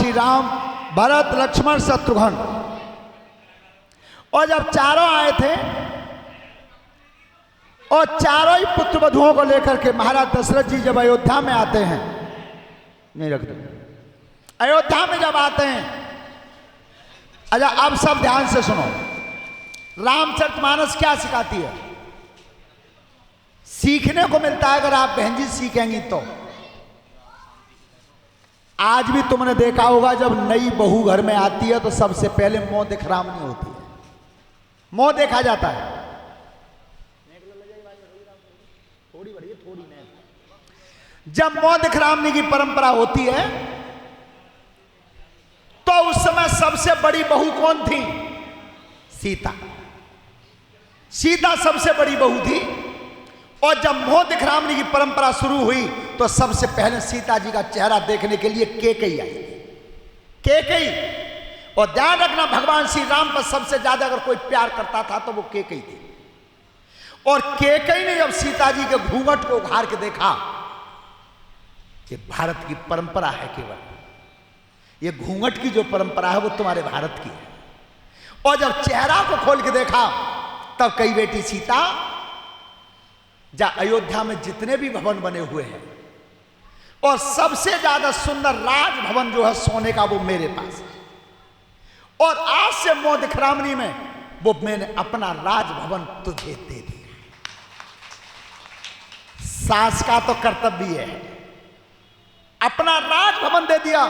श्री राम, भरत, लक्ष्मण, शत्रुघ्न, और जब चारों आए थे और चारों ही पुत्र वधुओं को लेकर के महाराज दशरथ जी जब अयोध्या में आते हैं, नहीं रखते, अयोध्या में जब आते हैं, अच्छा अब सब ध्यान से सुनो, रामचरितमानस क्या सिखाती है? सीखने को मिलता है अगर आप बहन जी सीखेंगी तो। आज भी तुमने देखा होगा जब नई बहू घर में आती है तो सबसे पहले मुंह दिखरामनी होती है, मुंह देखा जाता है। थोड़ी बढ़िया, थोड़ी नहीं। जब मुंह दिखरामनी की परंपरा होती है तो उस समय सबसे बड़ी बहू कौन थी? सीता। सीता सबसे बड़ी बहू थी। और जब मुंह दिखरामनी की परंपरा शुरू हुई तो सबसे पहले सीता जी का चेहरा देखने के लिए कैकेयी आई। कैकेयी, और ध्यान रखना भगवान श्री राम पर सबसे ज्यादा अगर कोई प्यार करता था तो वो कैकेयी थी। और कैकेयी ने जब सीता जी के घूंघट को उघार के देखा कि भारत की परंपरा है, केवल ये घूंघट की जो परंपरा है वो तुम्हारे भारत की है। और जब चेहरा को खोल के देखा तब कही, बेटी सीता, जा अयोध्या में जितने भी भवन बने हुए हैं और सबसे ज्यादा सुंदर राजभवन जो है सोने का वो मेरे पास है। और आज से मुंह दिखरामनी में वो मैंने अपना राजभवन तुझे दे दिया। सास का तो कर्तव्य है, अपना राजभवन दे दिया।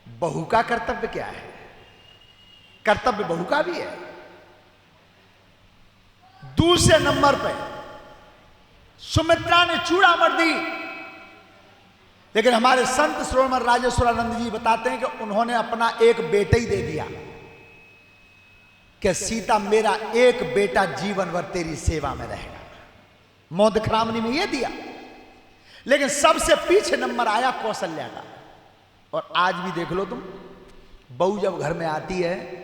बहू का कर्तव्य क्या है? कर्तव्य बहू का भी है। दूसरे नंबर पे सुमित्रा ने चूड़ामणि दी, लेकिन हमारे संत श्रोमण राजेश्वरानंद जी बताते हैं कि उन्होंने अपना एक बेटा ही दे दिया कि सीता मेरा एक बेटा जीवन भर तेरी सेवा में रहेगा। मुंह दिखरामनी में ये दिया। लेकिन सबसे पीछे नंबर आया कौशल्या का। और आज भी देख लो तुम, बहू जब घर में आती है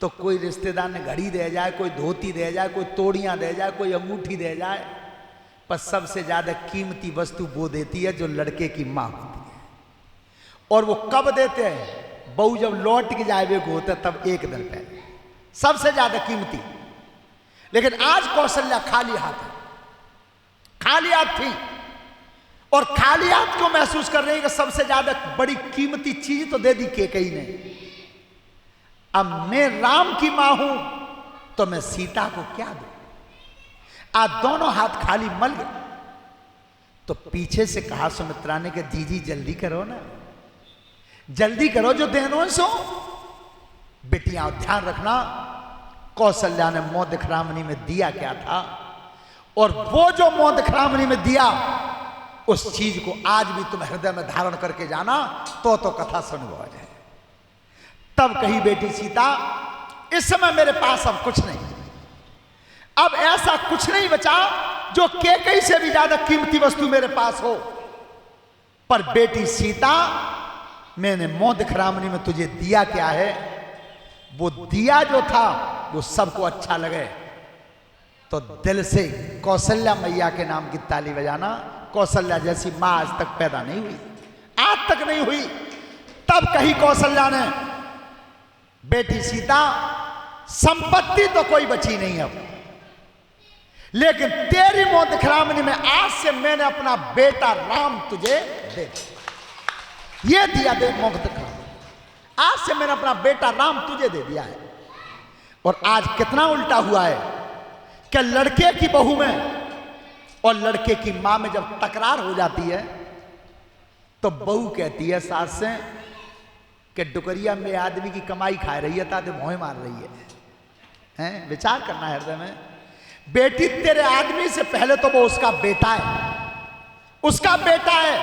तो कोई रिश्तेदार ने घड़ी दे जाए, कोई धोती दे जाए, कोई तोड़ियां दे जाए, कोई अंगूठी दे जाए, पर सबसे ज्यादा कीमती वस्तु वो देती है जो लड़के की मां होती है। और वो कब देते हैं? बहू जब लौट के जाए वे होता है तब एक दिन पहले, सबसे ज्यादा कीमती। लेकिन आज कौशल्या खाली हाथ है, खाली हाथ थी। और खाली हाथ क्यों महसूस कर रही है कि सबसे ज्यादा बड़ी कीमती चीज तो दे दी कैकेयी ने। अब मैं राम की मां हूं तो मैं सीता को क्या दूं? आज दोनों हाथ खाली मल गए। तो पीछे से कहा सुमित्रा ने कि जीजी जल्दी करो ना, जल्दी करो, जो देनो सो। बेटियां ध्यान रखना, कौशल्या ने मुंह दिखरामनी में दिया क्या था, और वो जो मुंह दिखरामनी में दिया उस चीज को आज भी तुम हृदय में धारण करके जाना तो कथा सुनो जाए। तब कही, बेटी सीता, इस समय मेरे पास अब कुछ नहीं, अब ऐसा कुछ नहीं बचा जो कैकेयी से भी ज्यादा कीमती वस्तु मेरे पास हो। पर बेटी सीता, मैंने मुंह दिखरामनी में तुझे दिया क्या है? वो दिया जो था वो सबको अच्छा लगे तो दिल से कौशल्या मैया के नाम की ताली बजाना। कौशल्या जैसी मां आज तक पैदा नहीं हुई, आज तक नहीं हुई। तब कही कौशल्या ने, बेटी सीता, संपत्ति तो कोई बची नहीं अब, लेकिन तेरी मुंह दिखरामनी में आज से मैंने अपना बेटा राम तुझे दे दिया। ये दिया दे मुंह दिखरामनी, आज से मैंने अपना बेटा राम तुझे दे दिया है। और आज कितना उल्टा हुआ है कि लड़के की बहू में और लड़के की मां में जब तकरार हो जाती है तो बहू कहती है सास से कि डुकरिया में आदमी की कमाई खा रही है, ताते मोह मार रही है। हैं? विचार करना है हृदय में। बेटी तेरे आदमी से पहले तो वो उसका बेटा है, उसका बेटा है।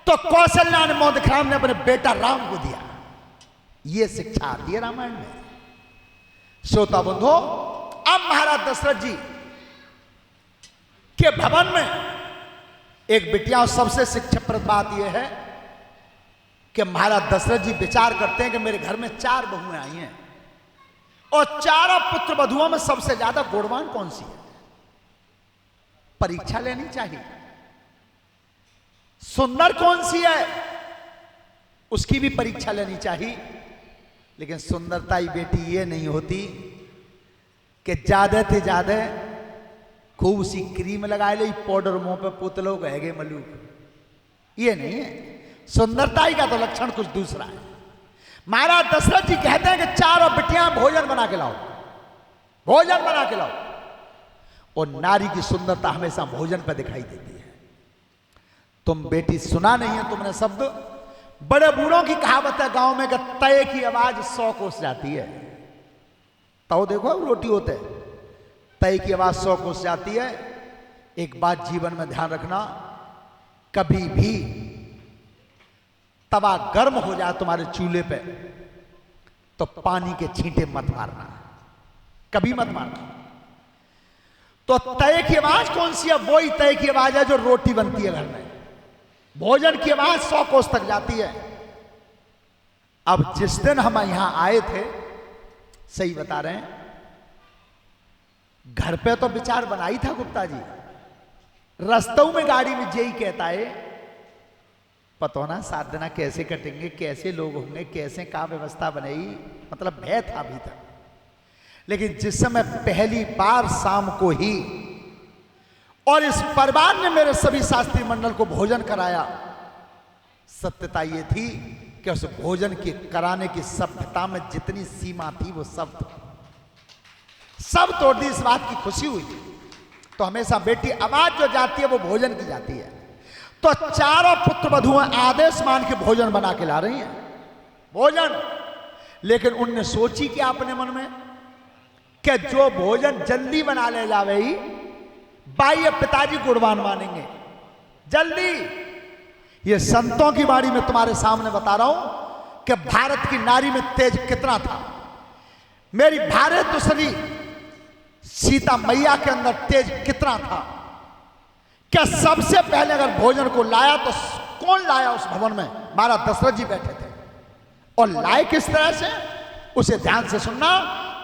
तो कौशल्या ने मुंह दिखराम ने अपने बेटा राम को दिया। ये शिक्षा आती है रामायण में। श्रोता बंधो, अब महाराज दशरथ जी के भवन में एक बिटिया, सबसे शिक्षाप्रद बात यह है कि महाराज दशरथ जी विचार करते हैं कि मेरे घर में 4 बहुएं आई हैं और चारों पुत्र वधुओं में सबसे ज्यादा गुणवान कौन सी है? परीक्षा लेनी चाहिए। सुंदर कौन सी है उसकी भी परीक्षा लेनी चाहिए, लेकिन सुंदरता ही बेटी ये नहीं होती कि ज्यादा से ज्यादा खूब सी क्रीम लगा ले, पाउडर मुंह पे पुतलो कहेगे मलूक, ये नहीं है। सुंदरता ही का तो लक्षण कुछ दूसरा है। महाराज दशरथ जी कहते हैं कि चारों बिटियां भोजन बना के लाओ, भोजन बना के लाओ। और नारी की सुंदरता हमेशा भोजन पर दिखाई देती है। तुम बेटी सुना नहीं है तुमने शब्द, बड़े बूढ़ों की कहावत है गांव में कि तय की आवाज 100 कोस जाती है। तो देखो रोटी होते है, तय की आवाज 100 कोस जाती है। एक बात जीवन में ध्यान रखना, कभी भी तवा गर्म हो जाए तुम्हारे चूल्हे पे तो पानी के छींटे मत मारना, कभी मत मारना। तो तय की आवाज कौन सी है? वही तय की आवाज है जो रोटी बनती है घर में। भोजन की आवाज 100 कोस तक जाती है। अब जिस दिन हम यहां आए थे, सही बता रहे हैं, घर पे तो विचार बनाई था गुप्ता जी, रास्तों में गाड़ी में यही कहता है पता ना 7 दिन कैसे कटेंगे, कैसे लोग होंगे, कैसे का व्यवस्था बनेगी, मतलब भय था अभी तक। लेकिन जिस समय पहली बार शाम को ही और इस परिवार ने मेरे सभी शास्त्री मंडल को भोजन कराया, सत्यता ये थी कि उस भोजन के कराने की सभ्यता में जितनी सीमा थी वो सब तोड़ दी। इस बात की खुशी हुई। तो हमेशा बेटी आवाज जो जाती है वो भोजन की जाती है। तो चारों पुत्र वधुएं आदेश मान के भोजन बना के ला रही हैं, भोजन। लेकिन उनने सोची कि अपने मन में कि जो भोजन जल्दी बना ले जावे ही बाई अब पिताजी गुणवान मानेंगे जल्दी। ये संतों की बाणी में तुम्हारे सामने बता रहा हूं कि भारत की नारी में तेज कितना था। मेरी भारत दूसरी सीता मैया के अंदर तेज कितना था। क्या सबसे पहले अगर भोजन को लाया तो कौन लाया उस भवन में? महाराज दशरथ जी बैठे थे। और लाए किस तरह से, उसे ध्यान से सुनना।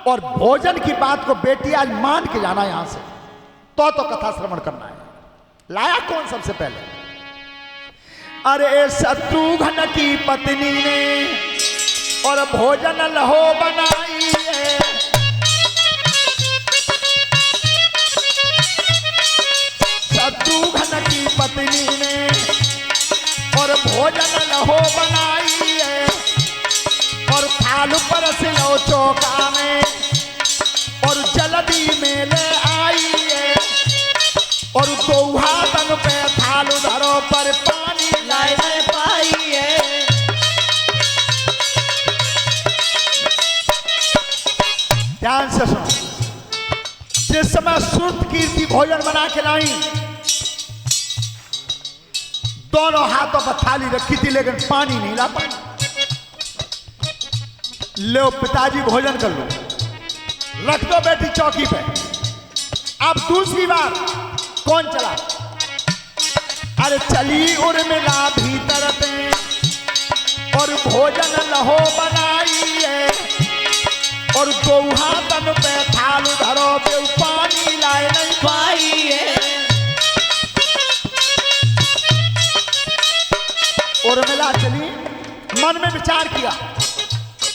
और भोजन की बात को बेटी आज मान के जाना यहां से, तो कथा श्रवण करना है। लाया कौन सबसे पहले? अरे शत्रुघ्न की पत्नी ने और भोजन लहो बनाई है। शत्रुघ्न की पत्नी ने और भोजन लहो बनाई है। और थाल पर सिलो चौका में और जल्दी में ले आई है। और दोहा तन पे थाल धरो पर पानी लाए नहीं पाई है। ध्यान से सुनो। जिस समय श्रुत कीर्ति भोजन बना के लाई, दोनों हाथों पर थाली रखी थी लेकिन पानी नहीं ला पाई। लो पिताजी भोजन कर लो, रख दो बेटी चौकी पे। अब दूसरी बार कौन चला? अरे चली उर्मिला भीतर पे और भोजन लहो बनाई है। और दोहा तन पे थाल धरो पे पानी लाए नहीं पाई है। उर्मिला चली, मन में विचार किया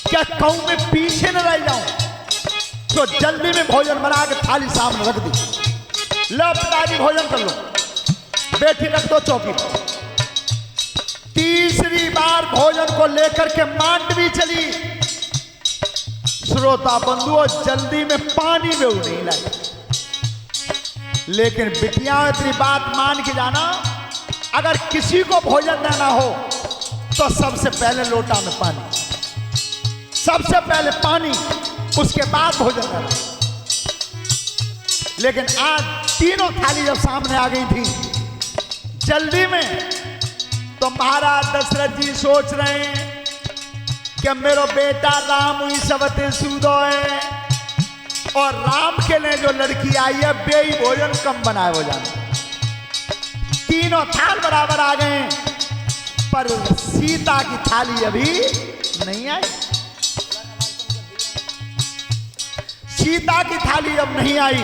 क्या कहूं मैं पीछे न रह जाऊं, तो जल्दी में भोजन बना के थाली सामने रख दी। लो पिताजी भोजन कर लो, बेटी रख दो चौकी पर। तीसरी बार भोजन को लेकर के मांडवी चली। श्रोता बंधुओं, जल्दी में पानी में नहीं लाई। लेकिन बिटिया इतनी बात मान के जाना, अगर किसी को भोजन देना हो तो सबसे पहले लोटा में पानी, सबसे पहले पानी, उसके बाद भोजन देना। लेकिन आज तीनों थाली जब सामने आ गई थी जल्दी में, तो महाराज दशरथ जी सोच रहे हैं कि मेरो बेटा राम हुई सबते सूदो है। और राम के लिए जो लड़की आई है बेई भोजन कम बनाए हो जाना। तीनों थाल बराबर आ गए, पर सीता की थाली अभी नहीं आई। सीता की थाली अब नहीं आई।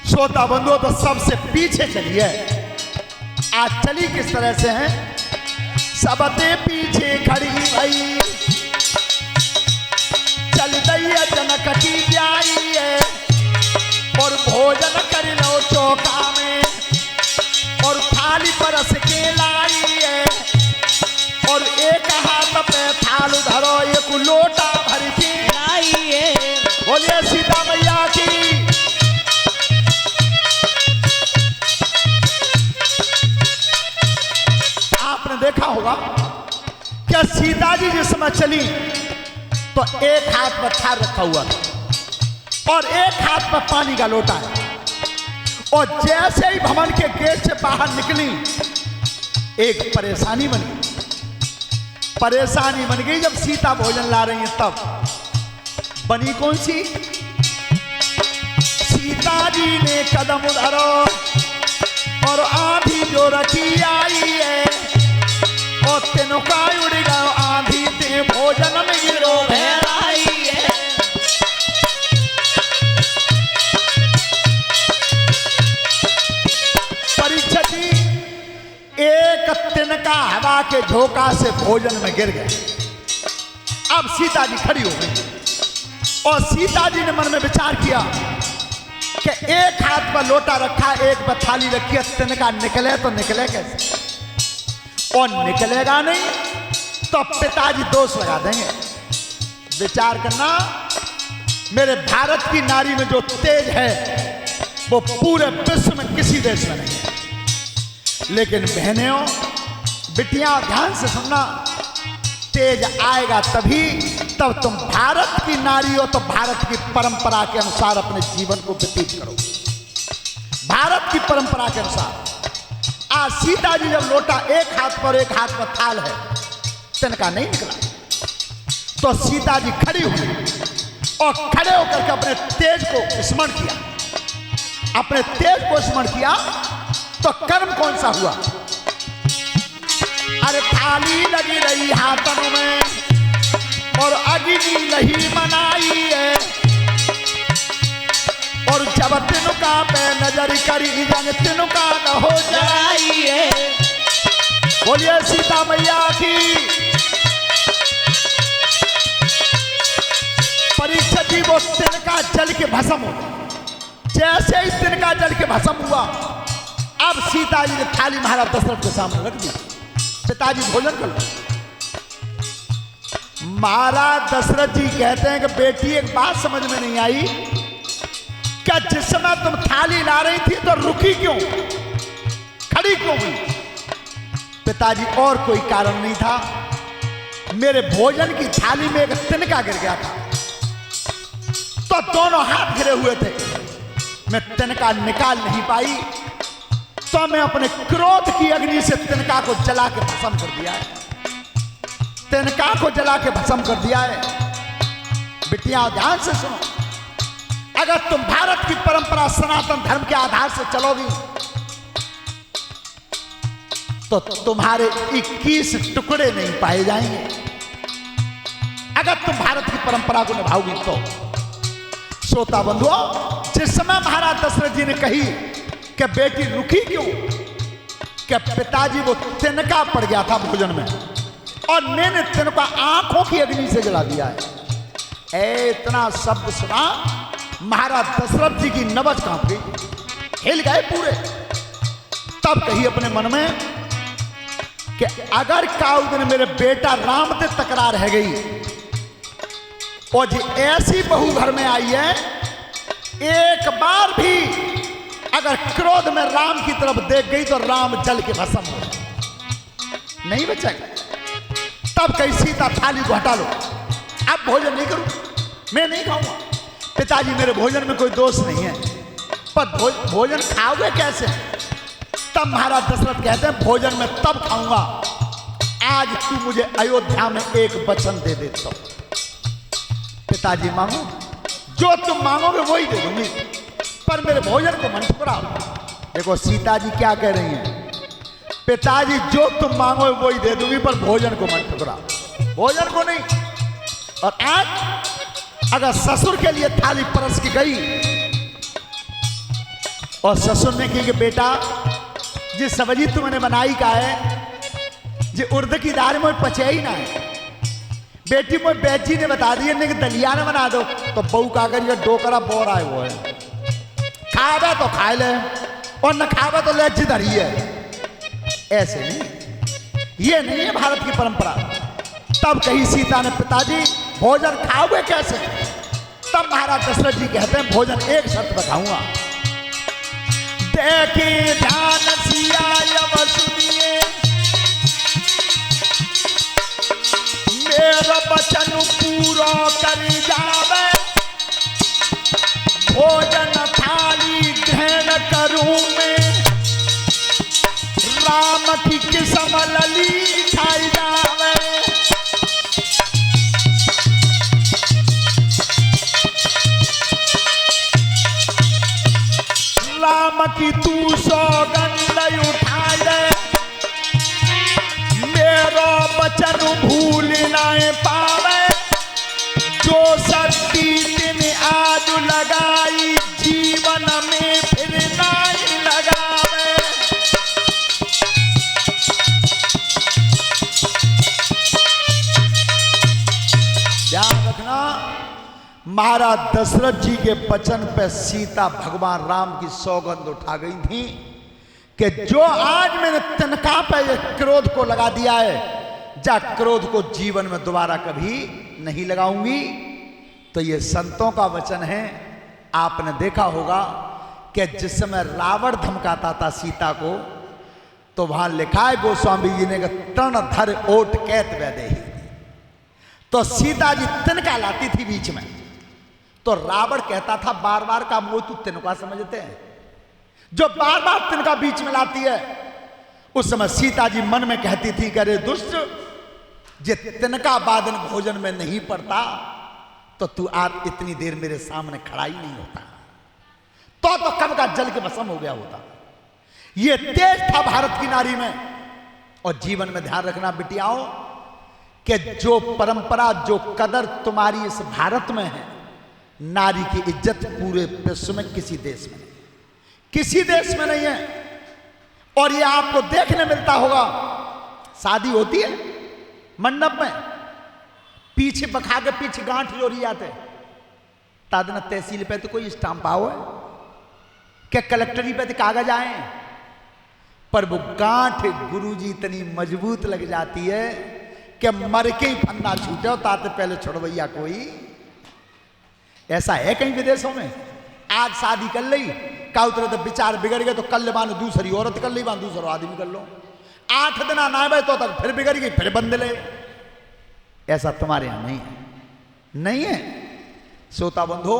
श्रोता बंधुओं, तो सबसे पीछे चली है। आज चली किस तरह से है, सबते पीछे खड़ी भई, चल दैया जनक की ब्याई है, और भोजन कर लो चौका में, और थाली परस के लाई है, और एक हाथ पे थाल धरो, एक लोटा भर के लाई है। बोलिए सीता मैया की। आपने देखा होगा क्या सीता जी जिस समय चली तो एक हाथ पर थाल रखा हुआ था और एक हाथ पर पानी का लोटा है, और जैसे ही भवन के गेट से बाहर निकली एक परेशानी बनी। परेशानी बन गई जब सीता भोजन ला रही है, तब बनी कौन सी, सीता जी ने कदम उधरो और आंधी जो रखी आई है, और तिनका उड़ गयो आंधी ते भोजन में गिरो भैराई है। परीक्षा जी एक तिनका हवा के झोंका से भोजन में गिर गए। अब सीता जी खड़ी हो गई और सीता जी ने मन में विचार किया कि एक हाथ पर लोटा रखा, एक पर थाली रखी है, तिनका निकले तो निकले कैसे, और निकलेगा नहीं तो पिताजी दोष लगा देंगे। विचार करना, मेरे भारत की नारी में जो तेज है वो पूरे विश्व में किसी देश में नहीं है। लेकिन बहनें बिटियां ध्यान से सुनना, तेज आएगा तभी तब तुम भारत की नारी हो तो भारत की परंपरा के अनुसार अपने जीवन को व्यतीत करो, भारत की परंपरा के अनुसार। आज सीता जी जब लोटा एक हाथ पर एक हाथ पर थाल है, तिनका नहीं निकला, तो सीता जी खड़ी हुई और खड़े होकर के अपने तेज को स्मरण किया, अपने तेज को स्मरण किया, तो कर्म कौन सा हुआ, अरे थाली लगी रही हाथों में और अग्नि लही मनाई है, और जब तिनका पे नजर करी जन तिनका न हो जाई है। बोलिए सीता मैया की। परीक्षा जी वो तिनका जल के भस्म हो, जैसे ही तिनका जल के भस्म हुआ, अब सीता जी ने थाली महाराज दशरथ के सामने रख दी, पिताजी भोजन कर लो। महाराज दशरथ जी कहते हैं कि बेटी एक बात समझ में नहीं आई, क्या जिस समय तुम थाली ला रही थी तो रुकी क्यों, खड़ी क्यों हुई। पिताजी और कोई कारण नहीं था, मेरे भोजन की थाली में एक तिनका गिर गया था, तो दोनों हाथ गिरे हुए थे, मैं तिनका निकाल नहीं पाई, तो मैं अपने क्रोध की अग्नि से तिनका को जला के भस्म कर दिया है, तिनका को जला के भस्म कर दिया है। बिटियां ध्यान से सुनो, अगर तुम भारत की परंपरा सनातन धर्म के आधार से चलोगी तो तुम्हारे 21 टुकड़े नहीं पाए जाएंगे। अगर तुम भारत की परंपरा को निभाओगी तो। श्रोता बंधुओं, जिस समय महाराज दशरथ जी ने कही कि बेटी रुकी क्यों, कि पिताजी वो तिनका पड़ गया था भोजन में और मैंने तिनका आंखों की अग्नि से जला दिया है। इतना शब्द सुना, महाराज दशरथ जी की नब्ज कांप गई, हिल गए पूरे। तब कही अपने मन में कि अगर काउ दिन मेरे बेटा राम से तकरार रह गई और जी ऐसी बहू घर में आई है, एक बार भी अगर क्रोध में राम की तरफ देख गई तो राम जल के भस्म हो नहीं बचेगा। तब कही सीता थाली को हटा लो, अब भोजन नहीं करूं, मैं नहीं खाऊंगा। पिताजी मेरे भोजन में कोई दोष नहीं है, पर भोजन खाओगे कैसे। तब महाराज दशरथ कहते हैं भोजन में तब खाऊंगा आज तू मुझे अयोध्या में एक वचन दे दे तो। पिताजी मांगो, जो तुम मांगोगे वही दे दूंगी, पर मेरे भोजन को मन ठुकराओ। देखो सीता जी क्या कह रही हैं, पिताजी जो तुम मांगो वही दे दूंगी, पर भोजन को मन ठुकराओ, भोजन को नहीं। और आज अगर ससुर के लिए थाली परस की गई और ससुर ने कही कि बेटा जी सब्जी तुमने बनाई का है जी उर्द की दाल में पचे ही ना है। बेटी मोई बेटी ने बता दिया कि दलिया न बना दो, तो बहू का कर ये डोकरा बोर आए वो है, खावे तो खाए ले और न खावे तो ले जिधर ही है। ऐसे नहीं, ये नहीं है भारत की परंपरा। तब कही सीता ने पिताजी भोजन खाओगे कैसे? तब महाराज दशरथ जी कहते हैं भोजन एक शर्त बताऊंगा। देखिए ध्यान सिया अब सुनिए, मेरा वचन पूरा कर जावे, भोजन थाली ग्रहण करूं मैं, राम की किस्म लली खाई जावे। राम की तू सौगंध उठा दे, मेरा वचन भूल न पावे, जो शक्ति दिन आज लगाई जीवन में फिर नहीं लगावे। ध्यान रखना, महाराज दशरथ जी के वचन पे सीता भगवान राम की सौगंध उठा गई थी कि जो आज मैंने तिनका पे ये क्रोध को लगा दिया है, जा क्रोध को जीवन में दोबारा कभी नहीं लगाऊंगी। तो ये संतों का वचन है। आपने देखा होगा कि जिस समय रावण धमकाता था सीता को, तो वहां लिखा है गोस्वामी जी ने तृण धर ओट कैत वैदे, तो सीता जी तिनका लाती थी बीच में, तो रावण कहता था बार बार का मोह तू तिनका समझते हैं, जो बार बार तिनका बीच में लाती है। उस समय सीता जी मन में कहती थी कि अरे दुष्ट, जे तिनका बादन भोजन में नहीं पड़ता तो तू आज इतनी देर मेरे सामने खड़ा ही नहीं होता, तो कब का जल के भस्म हो गया होता। ये तेज था भारत की नारी में। और जीवन में ध्यान रखना बिटियाओं कि जो परंपरा जो कदर तुम्हारी इस भारत में है, नारी की इज्जत पूरे विश्व में किसी देश में नहीं, किसी देश में नहीं है। और ये आपको देखने मिलता होगा, शादी होती है मंडप में, पीछे बखा के पीछे गांठ जोड़ी जाते, तादना तहसील पे तो कोई स्टाम्प आओ है क्या, कलेक्टरी पे तो कागज आए, पर वो गांठ गुरुजी इतनी मजबूत लग जाती है कि मर के ही फन्ना छूटे हो ताते पहले छोड़वैया कोई। ऐसा है कहीं विदेशों में, आज शादी कर ली का उतरे तो विचार बिगड़ गए, तो कल बानो दूसरी औरत कर ली, बानो दूसरा आदमी कर लो, 8 दिन ना भाई तो तक फिर बिगड़ गई, फिर बंद ले। ऐसा तुम्हारे यहां नहीं है, नहीं है श्रोता बंधो।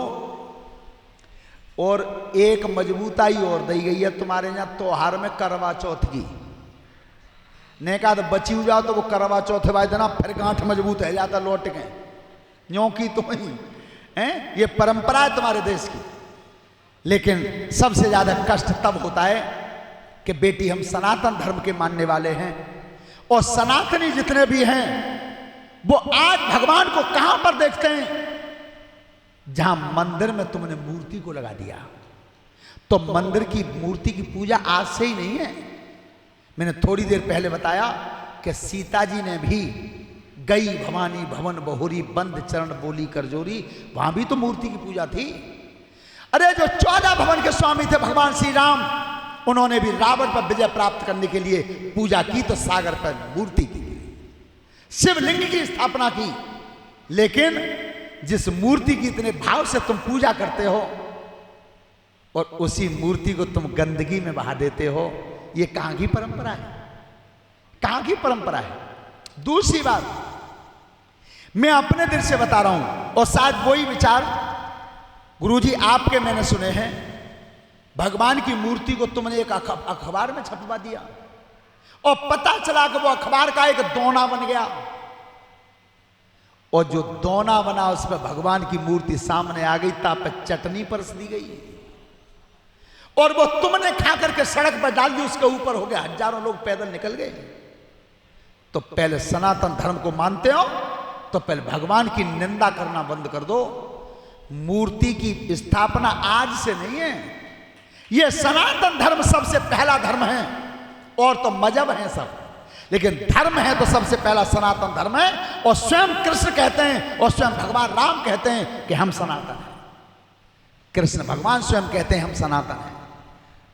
और एक मजबूताई और दी गई है तुम्हारे यहां त्योहार में, करवा चौथ की। ने कहा तो बची हो जाओ तो वो करवा चौथ भाई देना, फिर गांठ मजबूत है जाता लौट के, यूं की तो ही है। ये परंपरा है तुम्हारे देश की। लेकिन सबसे ज्यादा कष्ट तब होता है कि बेटी हम सनातन धर्म के मानने वाले हैं, और सनातनी जितने भी हैं वो आज भगवान को कहां पर देखते हैं, जहां मंदिर में तुमने मूर्ति को लगा दिया। तो मंदिर की मूर्ति की पूजा आज से ही नहीं है। मैंने थोड़ी देर पहले बताया कि सीता जी ने भी गई भवानी भवन बहुरी, बंद चरण बोली करजोरी, वहां भी तो मूर्ति की पूजा थी। अरे जो 14 भवन के स्वामी थे भगवान श्री राम, उन्होंने भी रावण पर विजय प्राप्त करने के लिए पूजा की, तो सागर पर मूर्ति की, शिवलिंग की स्थापना की। लेकिन जिस मूर्ति की इतने भाव से तुम पूजा करते हो और उसी मूर्ति को तुम गंदगी में बहा देते हो, ये कहां की परंपरा है, कहां की परंपरा है। दूसरी बात मैं अपने दिल से बता रहा हूं, और शायद वही विचार गुरुजी आपके मैंने सुने हैं। भगवान की मूर्ति को तुमने एक अखबार में छपवा दिया, और पता चला कि वो अखबार का एक दोना बन गया, और जो दोना बना उस पर भगवान की मूर्ति सामने आ गई, ता पे चटनी परस दी गई, और वो तुमने खा करके सड़क पर डाल दी, उसके ऊपर हो गया, हजारों लोग पैदल निकल गए। तो पहले सनातन धर्म को मानते हो तो पहले भगवान की निंदा करना बंद कर दो। मूर्ति की स्थापना आज से नहीं है, यह सनातन धर्म सबसे पहला धर्म है और तो मजहब हैं सब, लेकिन धर्म है तो सबसे पहला सनातन धर्म है। और स्वयं कृष्ण कहते हैं और स्वयं भगवान राम कहते हैं कि हम सनातन हैं। कृष्ण भगवान स्वयं कहते हैं हम सनातन हैं।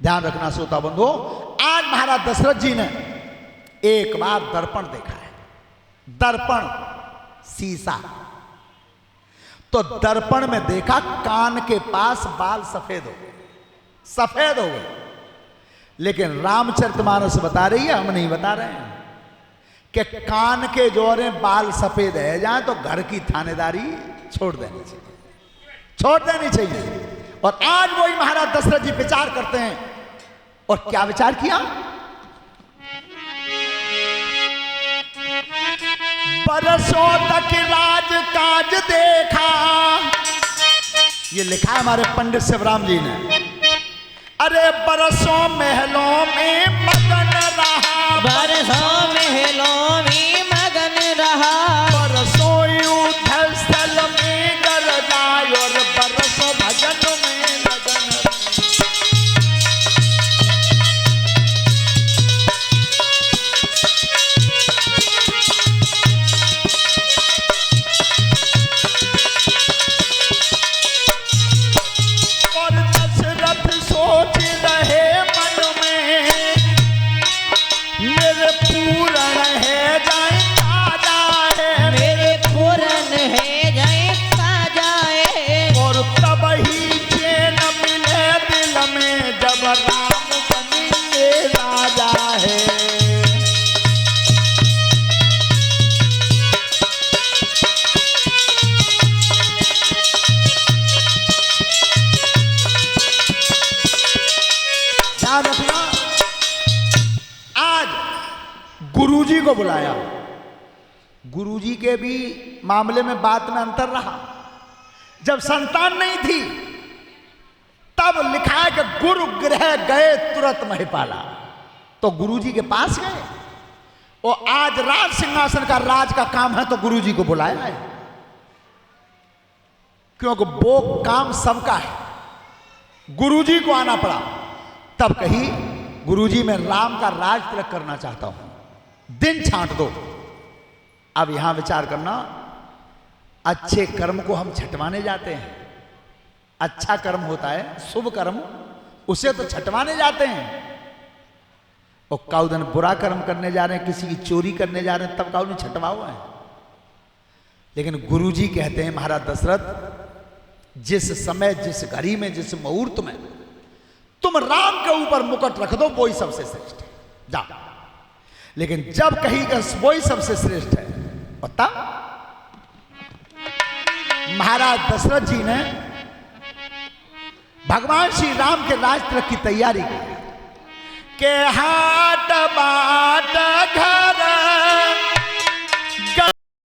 ध्यान रखना श्रोता बंधु, आज महाराज दशरथ जी ने एक बार दर्पण देखा है। दर्पण शीशा, तो दर्पण में देखा कान के पास बाल सफेद हो गए, सफेद हो गए। लेकिन रामचरितमानस बता रही है, हम नहीं बता रहे हैं, कि कान के जोरे बाल सफेद है जाए तो घर की थानेदारी छोड़ देनी चाहिए, छोड़ देनी चाहिए। और आज वही महाराज दशरथ जी विचार करते हैं। और क्या विचार किया? बरसों तक राज काज देखा, ये लिखा है हमारे पंडित शिवराम जी ने। अरे बरसों महलों में मगन रहा, बरसों महलों में मगन रहा, बरसों युद्ध स्थल में गरजा और बरसों भजन में लगन। और दशरथ सोच रहे मन में, मेरे पूर्ण है जाए ताजा है, मेरे पूरन है जाए ताजा है। और तब ही चैन मिले दिल में जब राम बनेंगे राजा है। ध्यान रखना, आज गुरुजी को बुलाया। गुरुजी के भी मामले में बात में अंतर रहा। जब संतान नहीं थी तब लिखा है कि गुरु गृह गए तुरंत महिपाला, तो गुरुजी के पास गए। और आज राज सिंहासन का राज का काम है तो गुरुजी को बुलाया है, क्योंकि वो काम सबका है। गुरुजी को आना पड़ा। तब कही गुरुजी मैं राम का राज तिलक करना चाहता हूं, दिन छांट दो। अब यहां विचार करना, अच्छे कर्म को हम छटवाने जाते हैं। अच्छा कर्म होता है शुभ कर्म, उसे तो छटवाने जाते हैं। और काउदन बुरा कर्म करने जा रहे हैं, किसी की चोरी करने जा रहे हैं, तब काउदन छटवाओ है। लेकिन गुरुजी कहते हैं महाराज दशरथ, जिस समय जिस घड़ी में जिस मुहूर्त में तुम राम के ऊपर मुकुट रख दो वही सबसे श्रेष्ठ है, जाओ। लेकिन जब कहीं का वही सबसे श्रेष्ठ है, बता महाराज दशरथ जी ने भगवान श्री राम के राज तिलक की तैयारी की। के हाट